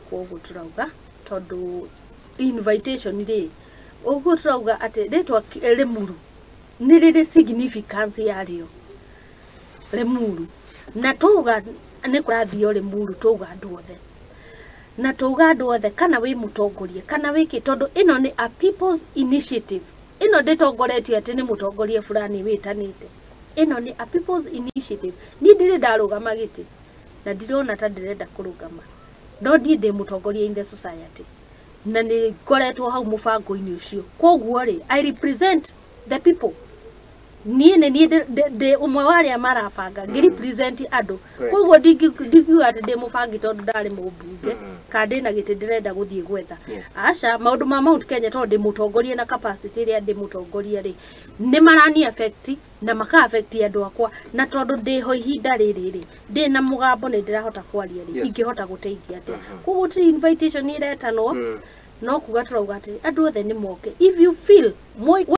koguo turauga tondu invitation ri uguo turauga ati ritwa rimuru ni riri significance yario rimuru na tuga ni kurathio rimuru tuga andu othe na tuga andu othe kana wi mutongoria kana wiki tondu ino ni a people's initiative ino nditongoretio ati ni mutongoria fulani witanite ino ni a people's initiative ni ndire ndarugama giti na ndirona ta ndirenda kurugama no ndi mutongoria in the society na ni ngoretwo hau mubango-ini ucio koguo ri I represent the people ni de umwe wari amarabanga represent andu koguo ndigiuga ati ndi mubangi tondu ndari mumbunge kandi na giti ndirenda guthie gwetha aca maundu ma Mount Kenya tondu ndi mutongoria na capacity ria ndi mutongoria ri ni marani affect na maka affect andu akwa na tondu ndi ho ihinda riri ndi na mugambo ni ndirahota kwaria ri ingihota guteithia ati koguo ti invitation ni iretanwo no kuga turauga ati andu othe ni moke if you feel